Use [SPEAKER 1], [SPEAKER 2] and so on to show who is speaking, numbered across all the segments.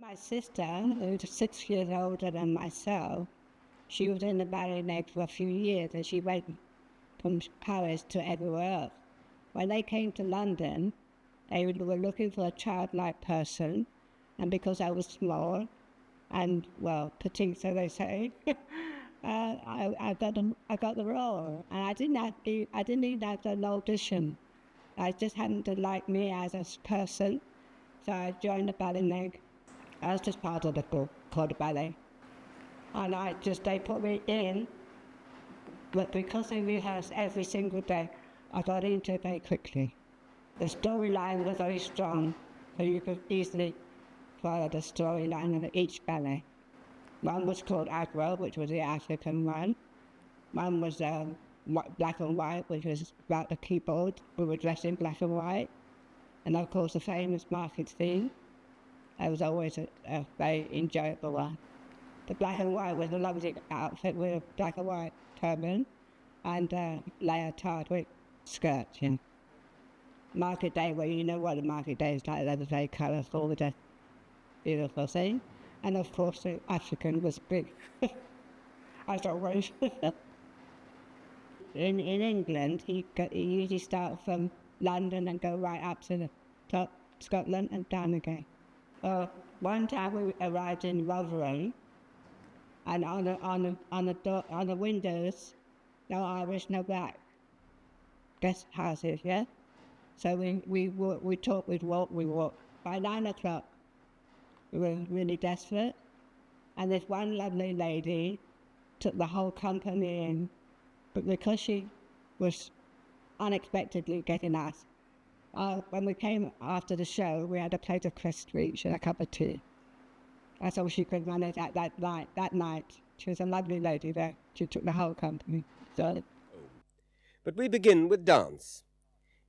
[SPEAKER 1] My sister, who's 6 years older than myself, she was in the ballet for a few years and she went from Paris to everywhere else. When they came to London, they were looking for a childlike person, and because I was small and, well, petite, so they say, I got the role. And I didn't even have an audition. I just happened to like me as a person, so I joined the ballet. I was just part of the group called the ballet. And they put me in, but because they rehearsed every single day, I got into it very quickly. The storyline was very strong, so you could easily follow the storyline of each ballet. One was called Agro, which was the African one. One was black and white, which was about the keyboard. We were dressed in black and white. And of course, the famous market theme. It was always a very enjoyable one. The black and white was a lovely outfit with a black and white turban and layer Hardwick skirt. Yeah. Market day, well, you know what a market day is like. That was very colourful with a beautiful thing. And of course, the African was big, as always. In England, you usually start from London and go right up to the top, Scotland, and down again. One time we arrived in Rotherham, and on the windows, no Irish, no black. Guest houses, yeah. So we talked, we walked. By 9 o'clock, we were really desperate, and this one lovely lady took the whole company in, but because she was unexpectedly getting us, when we came after the show, we had a plate of crisps each and a cup of tea. That's all she could manage at that night. She was a lovely lady there. She took the whole company. So.
[SPEAKER 2] But we begin with dance.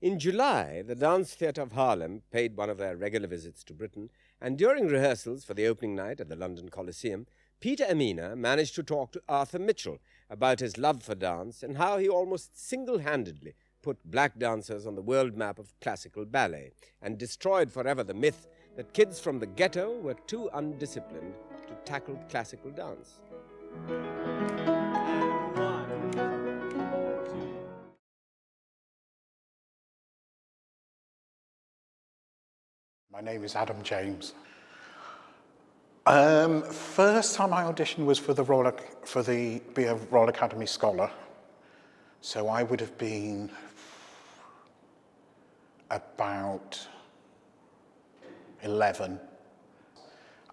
[SPEAKER 2] In July, the Dance Theatre of Harlem paid one of their regular visits to Britain, and during rehearsals for the opening night at the London Coliseum, Peter Emina managed to talk to Arthur Mitchell about his love for dance and how he almost single-handedly put black dancers on the world map of classical ballet and destroyed forever the myth that kids from the ghetto were too undisciplined to tackle classical dance.
[SPEAKER 3] My name is Adam James. First time I auditioned was for be a Royal Academy Scholar. So I would have been about 11.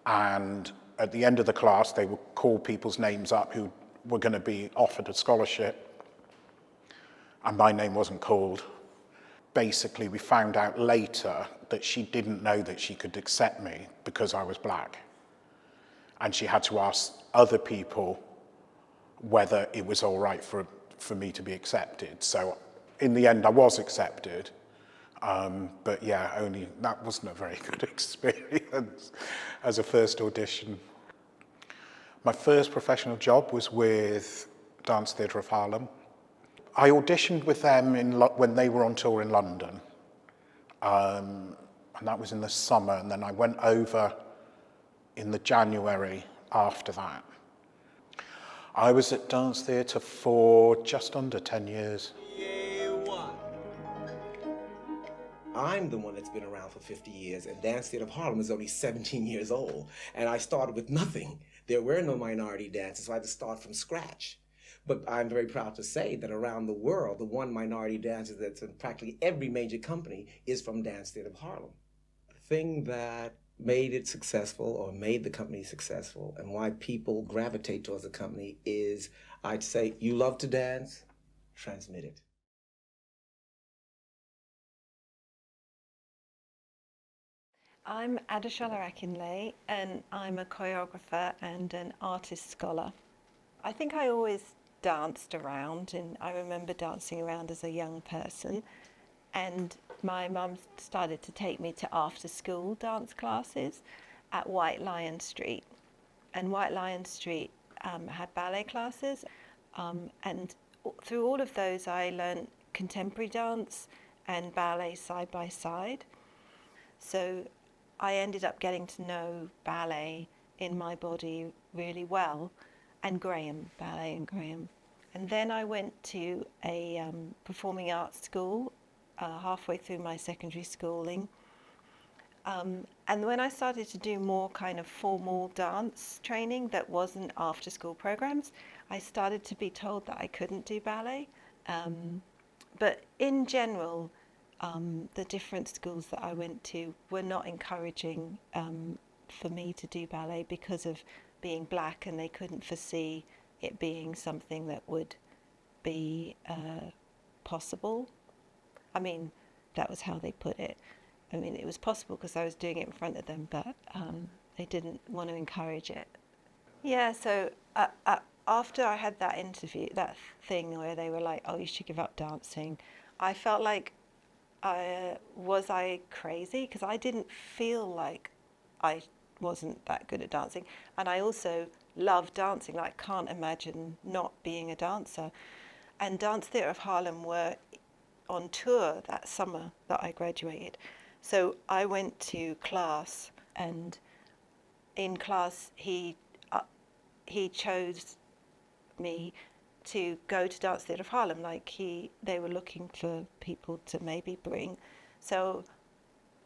[SPEAKER 3] And at the end of the class, they would call people's names up who were going to be offered a scholarship. And my name wasn't called. Basically, we found out later that she didn't know that she could accept me because I was black. And she had to ask other people whether it was all right for me to be accepted. So in the end, I was accepted. But yeah, that wasn't a very good experience as a first audition. My first professional job was with Dance Theatre of Harlem. I auditioned with them when they were on tour in London. And that was in the summer, and then I went over in the January after that. I was at Dance Theatre for just under 10 years.
[SPEAKER 4] I'm the one that's been around for 50 years, and Dance Theatre of Harlem is only 17 years old. And I started with nothing. There were no minority dances, so I had to start from scratch. But I'm very proud to say that around the world, the one minority dancer that's in practically every major company is from Dance Theatre of Harlem. The thing that made it successful, or made the company successful, and why people gravitate towards the company is, I'd say, you love to dance, transmit it.
[SPEAKER 5] I'm Adeshola Akinlay, and I'm a choreographer and an artist scholar. I think I always danced around, and I remember dancing around as a young person. And my mum started to take me to after-school dance classes at White Lion Street. And White Lion Street had ballet classes. And through all of those, I learned contemporary dance and ballet side by side. So I ended up getting to know ballet in my body really well, and ballet and Graham. And then I went to a performing arts school halfway through my secondary schooling. And when I started to do more kind of formal dance training that wasn't after school programs, I started to be told that I couldn't do ballet. But in general, the different schools that I went to were not encouraging for me to do ballet because of being black, and they couldn't foresee it being something that would be possible. I mean, that was how they put it. I mean, it was possible because I was doing it in front of them, but they didn't want to encourage it. Yeah, so after I had that interview, that thing where they were like, oh, you should give up dancing, I felt like, was I crazy? Because I didn't feel like I wasn't that good at dancing. And I also love dancing. Like, can't imagine not being a dancer. And Dance Theatre of Harlem were on tour that summer that I graduated. So I went to class, and in class he chose me to go to Dance Theatre of Harlem. Like, they were looking for people to maybe bring. So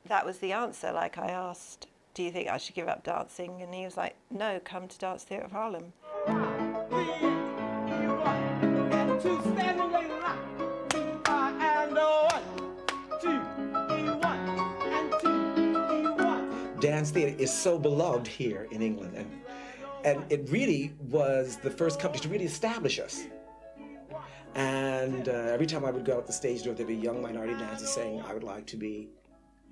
[SPEAKER 5] that was the answer. Like, I asked, do you think I should give up dancing? And he was like, no, come to Dance Theatre of Harlem.
[SPEAKER 4] Dance theatre is so beloved here in England, and it really was the first company to really establish us. And every time I would go out the stage door, there'd be young minority dancers saying, I would like to be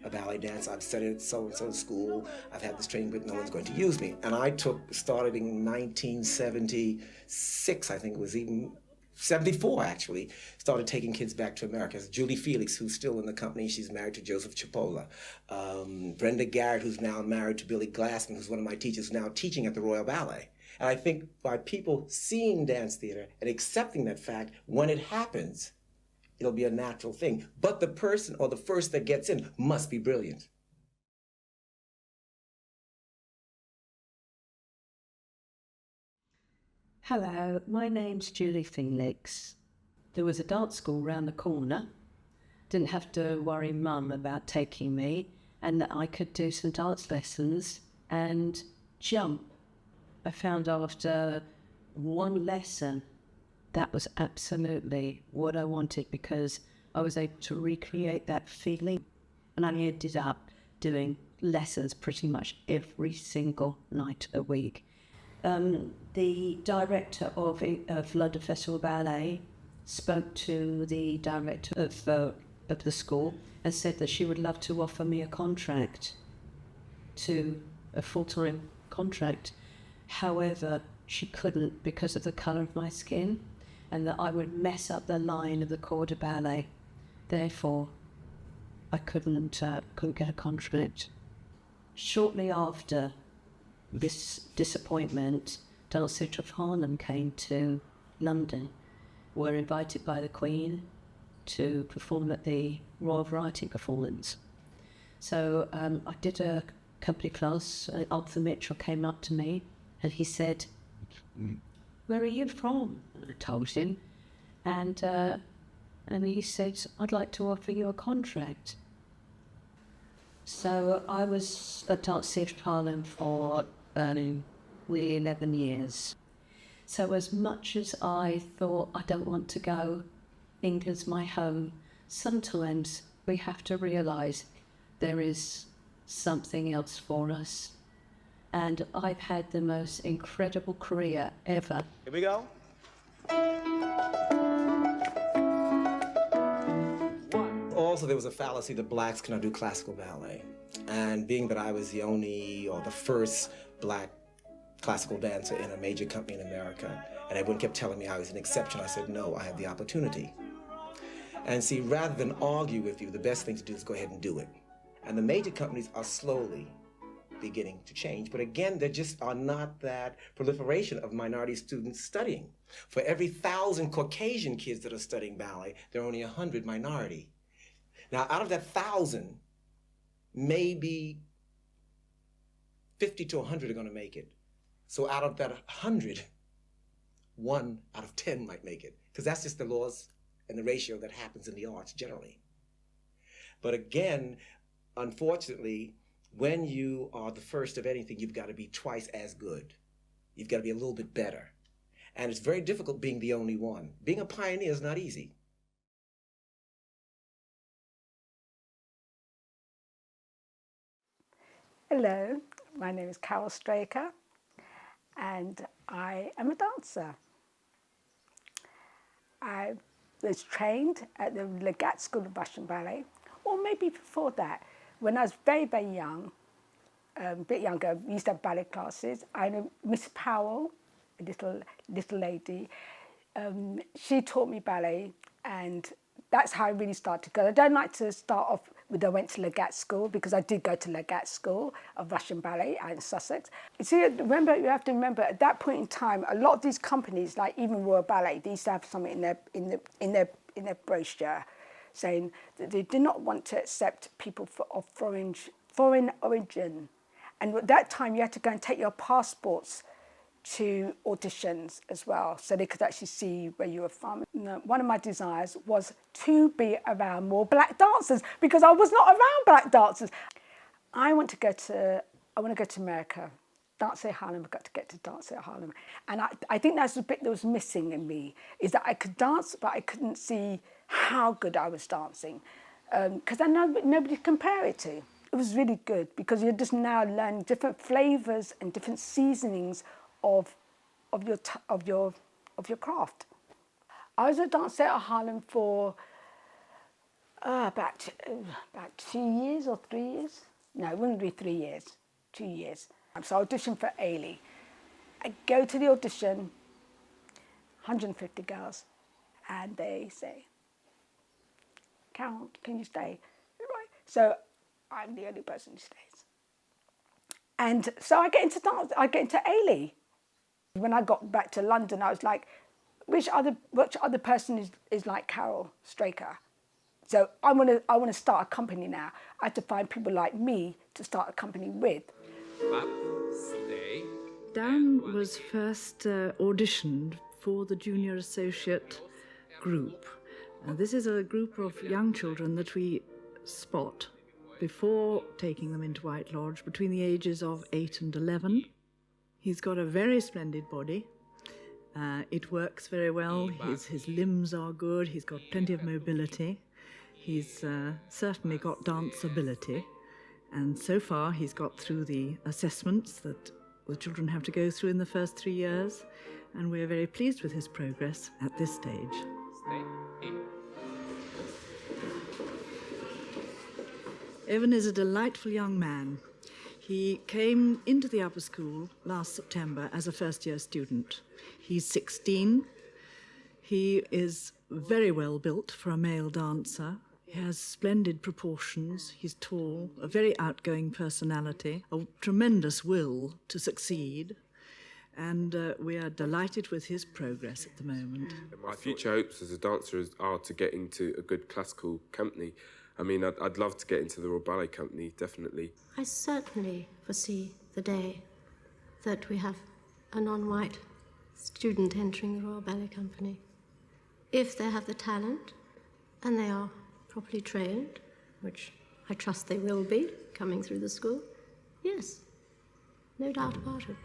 [SPEAKER 4] a ballet dancer. I've studied at so-and-so school. I've had this training, but no one's going to use me. And I started in 1976, I think it was, even 74 actually, started taking kids back to America. Julie Felix, who's still in the company, she's married to Joseph Chipola. Brenda Garrett, who's now married to Billy Glassman, who's one of my teachers, now teaching at the Royal Ballet. And I think by people seeing dance theater and accepting that fact, when it happens, it'll be a natural thing. But the person or the first that gets in must be brilliant.
[SPEAKER 6] Hello, my name's Julie Felix. There was a dance school round the corner. Didn't have to worry Mum about taking me, and that I could do some dance lessons and jump. I found after one lesson that was absolutely what I wanted, because I was able to recreate that feeling, and I ended up doing lessons pretty much every single night a week. The director of London Festival Ballet spoke to the director of the school and said that she would love to offer me a full-time contract. However, she couldn't because of the colour of my skin, and that I would mess up the line of the corps de ballet. Therefore, I couldn't get a contract. Shortly after this disappointment, Dance Theatre of Harlem came to London. Were invited by the Queen to perform at the Royal Variety Performance. So I did a company class. Arthur Mitchell came up to me and he said, "Where are you from?" And I told him, and he said, "I'd like to offer you a contract." So I was at Dance Theatre of Harlem for really 11 years. So as much as I thought I don't want to go, England's my home, sometimes we have to realise there is something else for us. And I've had the most incredible career ever.
[SPEAKER 4] Here we go. Also, there was a fallacy that blacks cannot do classical ballet. And being that I was the only or the first black classical dancer in a major company in America, and everyone kept telling me I was an exception, I said, no, I have the opportunity. And see, rather than argue with you, the best thing to do is go ahead and do it. And the major companies are slowly beginning to change. But again, there just are not that proliferation of minority students studying. For every 1,000 Caucasian kids that are studying ballet, there are only 100 minority. Now, out of that 1,000, maybe 50 to 100 are going to make it. So out of that 100, 1 out of 10 might make it, because that's just the laws and the ratio that happens in the arts generally. But again, unfortunately, when you are the first of anything, you've got to be twice as good. You've got to be a little bit better. And it's very difficult being the only one. Being a pioneer is not easy.
[SPEAKER 7] Hello, my name is Carol Straker, and I am a dancer. I was trained at the Legat School of Russian Ballet, or maybe before that. When I was very, very young, a bit younger, we used to have ballet classes. I know Miss Powell, a little lady, she taught me ballet, and that's how I really started. Because I don't like to start off with I went to Legat School, because I did go to Legat School of Russian Ballet out in Sussex. You see, you have to remember at that point in time, a lot of these companies, like even Royal Ballet, they used to have something in their brochure saying that they did not want to accept people of foreign origin. And at that time, you had to go and take your passports to auditions as well, so they could actually see where you were from. One of my desires was to be around more black dancers, because I was not around black dancers. I want to go to America. Dance Theatre of Harlem, I got to get to Dance Theatre of Harlem. And I think that's the bit that was missing in me, is that I could dance, but I couldn't see how good I was dancing, because I know nobody to compare it to. It was really good, because you're just now learning different flavours and different seasonings of your craft. I was at Dance Theatre of Harlem for about 2 years or 3 years. No, it wouldn't be 3 years, 2 years. So I auditioned for Ailey. I go to the audition, 150 girls, and they say, "Carol, can you stay?" Right. So I'm the only person who stays. And so I get into Ailey. When I got back to London, I was like, which other person is like Carol Straker? So I want to start a company now. I had to find people like me to start a company with.
[SPEAKER 8] Dan was first auditioned for the junior associate group. This is a group of young children that we spot before taking them into White Lodge between the ages of 8 and 11. He's got a very splendid body. It works very well. His limbs are good. He's got plenty of mobility. He's certainly got dance ability. And so far, he's got through the assessments that the children have to go through in the first 3 years. And we're very pleased with his progress at this stage. Evan is a delightful young man. He came into the upper school last September as a first-year student. He's 16. He is very well built for a male dancer. He has splendid proportions. He's tall, a very outgoing personality, a tremendous will to succeed. And we are delighted with his progress at the moment.
[SPEAKER 9] My future hopes as a dancer are to get into a good classical company. I mean, I'd love to get into the Royal Ballet Company, definitely.
[SPEAKER 10] I certainly foresee the day that we have a non-white student entering the Royal Ballet Company. If they have the talent and they are properly trained, which I trust they will be coming through the school, yes, no doubt about it.